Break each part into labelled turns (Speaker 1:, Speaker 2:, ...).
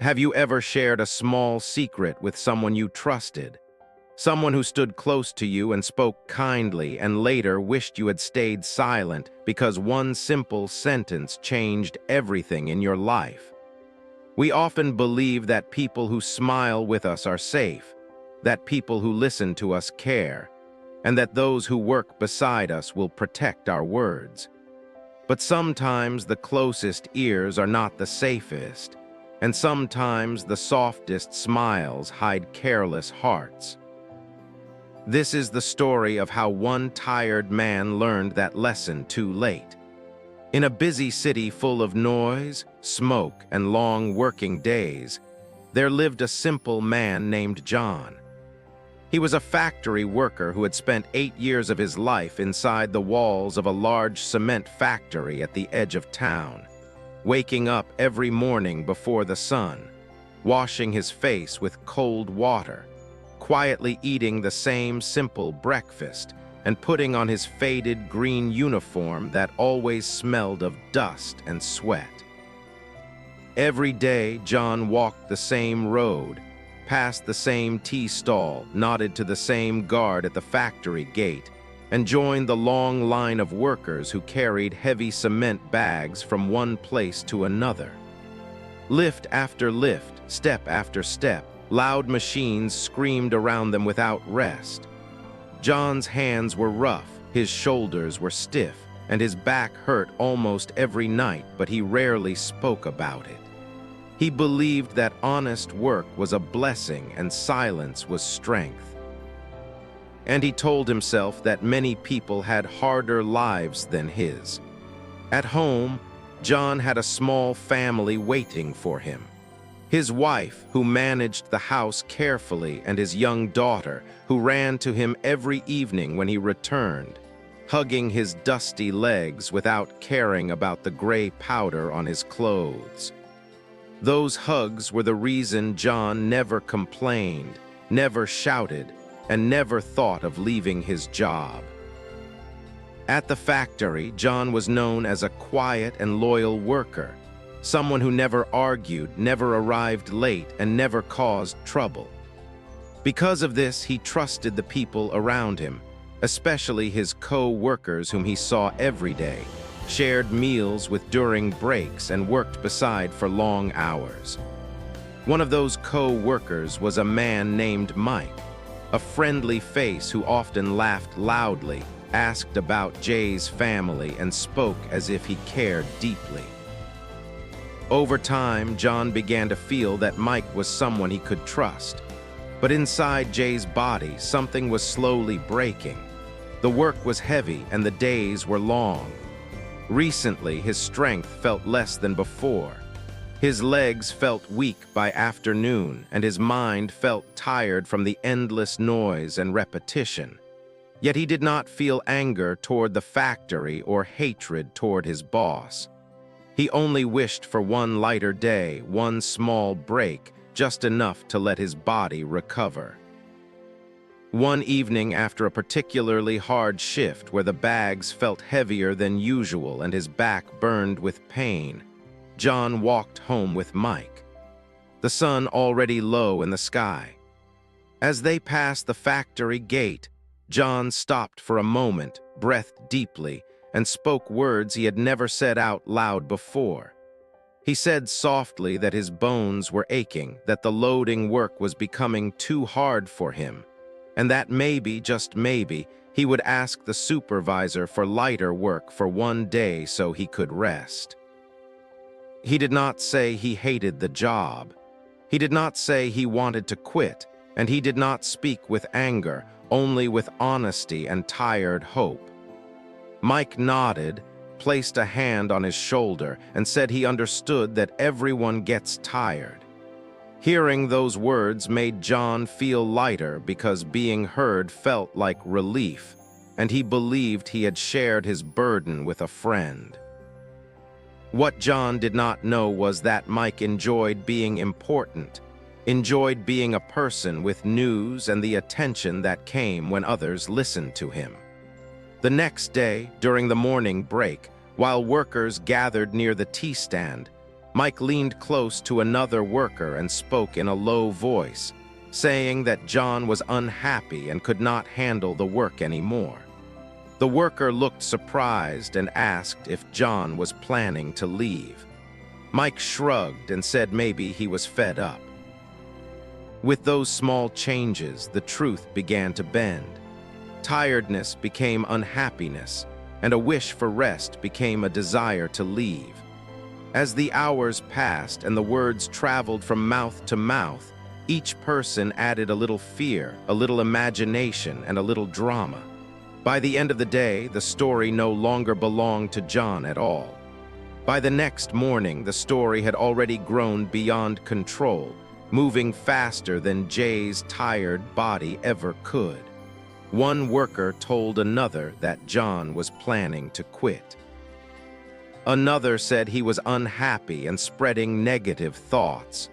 Speaker 1: Have you ever shared a small secret with someone you trusted? Someone who stood close to you and spoke kindly and later wished you had stayed silent because one simple sentence changed everything in your life. We often believe that people who smile with us are safe, that people who listen to us care, and that those who work beside us will protect our words. But sometimes the closest ears are not the safest, and sometimes the softest smiles hide careless hearts. This is the story of how one tired man learned that lesson too late. In a busy city full of noise, smoke, and long working days, there lived a simple man named John. He was a factory worker who had spent 8 years of his life inside the walls of a large cement factory at the edge of town, waking up every morning before the sun, washing his face with cold water, quietly eating the same simple breakfast, and putting on his faded green uniform that always smelled of dust and sweat. Every day, John walked the same road, passed the same tea stall, nodded to the same guard at the factory gate, and joined the long line of workers who carried heavy cement bags from one place to another. Lift after lift, step after step, loud machines screamed around them without rest. John's hands were rough, his shoulders were stiff, and his back hurt almost every night, but he rarely spoke about it. He believed that honest work was a blessing and silence was strength. And he told himself that many people had harder lives than his. At home, John had a small family waiting for him. His wife, who managed the house carefully, and his young daughter, who ran to him every evening when he returned, hugging his dusty legs without caring about the gray powder on his clothes. Those hugs were the reason John never complained, never shouted, and never thought of leaving his job. At the factory, John was known as a quiet and loyal worker, someone who never argued, never arrived late, and never caused trouble. Because of this, he trusted the people around him, especially his co-workers whom he saw every day, shared meals with during breaks, and worked beside for long hours. One of those co-workers was a man named Mike, a friendly face who often laughed loudly, asked about Jay's family, and spoke as if he cared deeply. Over time, John began to feel that Mike was someone he could trust. But inside Jay's body, something was slowly breaking. The work was heavy and the days were long. Recently, his strength felt less than before. His legs felt weak by afternoon, and his mind felt tired from the endless noise and repetition. Yet he did not feel anger toward the factory or hatred toward his boss. He only wished for one lighter day, one small break, just enough to let his body recover. One evening after a particularly hard shift where the bags felt heavier than usual and his back burned with pain, John walked home with Mike, the sun already low in the sky. As they passed the factory gate, John stopped for a moment, breathed deeply, and spoke words he had never said out loud before. He said softly that his bones were aching, that the loading work was becoming too hard for him, and that maybe, just maybe, he would ask the supervisor for lighter work for one day so he could rest. He did not say he hated the job. He did not say he wanted to quit, and he did not speak with anger, only with honesty and tired hope. Mike nodded, placed a hand on his shoulder, and said he understood that everyone gets tired. Hearing those words made John feel lighter because being heard felt like relief, and he believed he had shared his burden with a friend. What John did not know was that Mike enjoyed being important, enjoyed being a person with news and the attention that came when others listened to him. The next day, during the morning break, while workers gathered near the tea stand, Mike leaned close to another worker and spoke in a low voice, saying that John was unhappy and could not handle the work anymore. The worker looked surprised and asked if John was planning to leave. Mike shrugged and said maybe he was fed up. With those small changes, the truth began to bend. Tiredness became unhappiness, and a wish for rest became a desire to leave. As the hours passed and the words traveled from mouth to mouth, each person added a little fear, a little imagination, and a little drama. By the end of the day, the story no longer belonged to John at all. By the next morning, the story had already grown beyond control, moving faster than Jay's tired body ever could. One worker told another that John was planning to quit. Another said he was unhappy and spreading negative thoughts.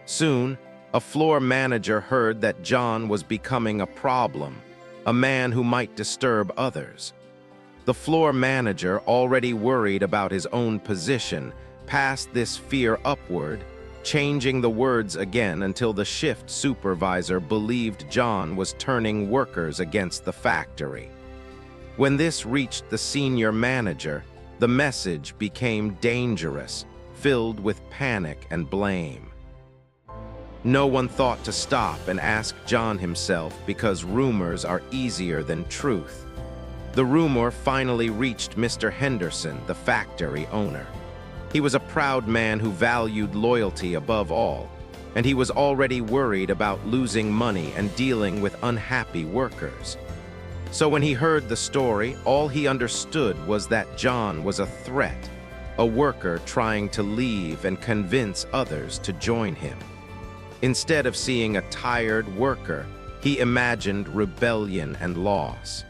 Speaker 1: Soon, a floor manager heard that John was becoming a problem, a man who might disturb others. The floor manager, already worried about his own position, passed this fear upward, changing the words again until the shift supervisor believed John was turning workers against the factory. When this reached the senior manager, the message became dangerous, filled with panic and blame. No one thought to stop and ask John himself because rumors are easier than truth. The rumor finally reached Mr. Henderson, the factory owner. He was a proud man who valued loyalty above all, and he was already worried about losing money and dealing with unhappy workers. So when he heard the story, all he understood was that John was a threat, a worker trying to leave and convince others to join him. Instead of seeing a tired worker, he imagined rebellion and loss.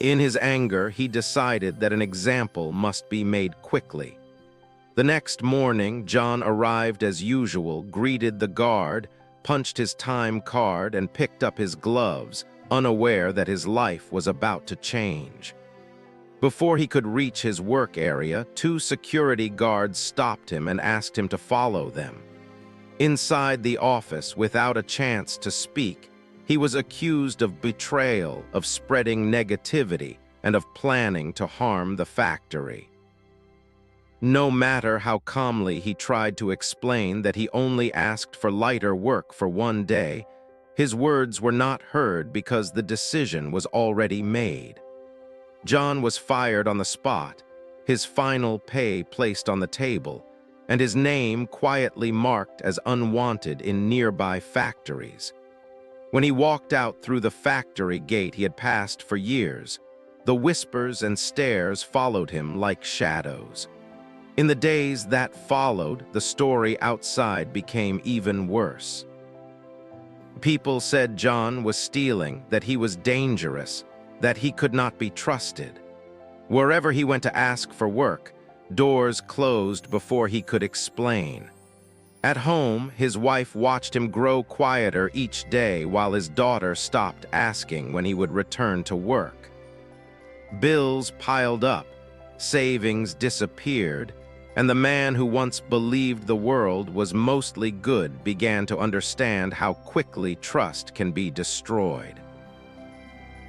Speaker 1: In his anger, he decided that an example must be made quickly. The next morning, John arrived as usual, greeted the guard, punched his time card, and picked up his gloves, unaware that his life was about to change. Before he could reach his work area, 2 security guards stopped him and asked him to follow them. Inside the office, without a chance to speak, he was accused of betrayal, of spreading negativity, and of planning to harm the factory. No matter how calmly he tried to explain that he only asked for lighter work for one day, his words were not heard because the decision was already made. John was fired on the spot, his final pay placed on the table, and his name quietly marked as unwanted in nearby factories. When he walked out through the factory gate he had passed for years, the whispers and stares followed him like shadows. In the days that followed, the story outside became even worse. People said John was stealing, that he was dangerous, that he could not be trusted. Wherever he went to ask for work, doors closed before he could explain. At home, his wife watched him grow quieter each day while his daughter stopped asking when he would return to work. Bills piled up, savings disappeared, and the man who once believed the world was mostly good began to understand how quickly trust can be destroyed.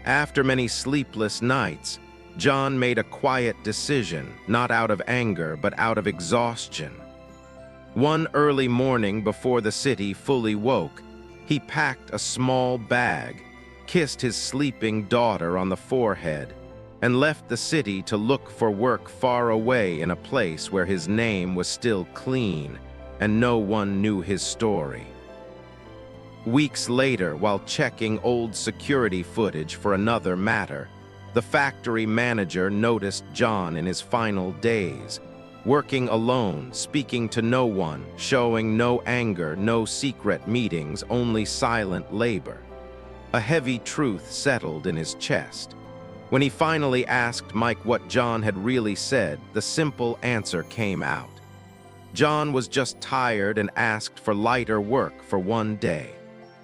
Speaker 1: After many sleepless nights, John made a quiet decision, not out of anger but out of exhaustion. One early morning before the city fully woke, he packed a small bag, kissed his sleeping daughter on the forehead, and left the city to look for work far away in a place where his name was still clean and no one knew his story. Weeks later, while checking old security footage for another matter, the factory manager noticed John in his final days, working alone, speaking to no one, showing no anger, no secret meetings, only silent labor. A heavy truth settled in his chest. When he finally asked Mike what John had really said, the simple answer came out. John was just tired and asked for lighter work for one day.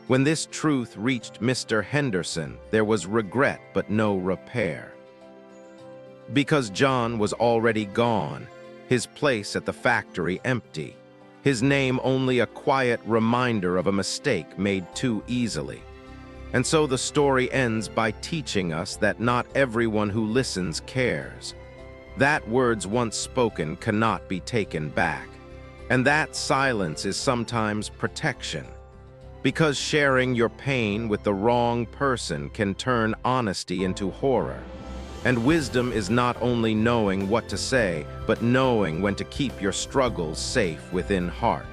Speaker 1: When this truth reached Mr. Henderson, there was regret but no repair. Because John was already gone, his place at the factory empty, his name only a quiet reminder of a mistake made too easily. And so the story ends by teaching us that not everyone who listens cares, that words once spoken cannot be taken back, and that silence is sometimes protection. Because sharing your pain with the wrong person can turn honesty into horror. And wisdom is not only knowing what to say, but knowing when to keep your struggles safe within heart.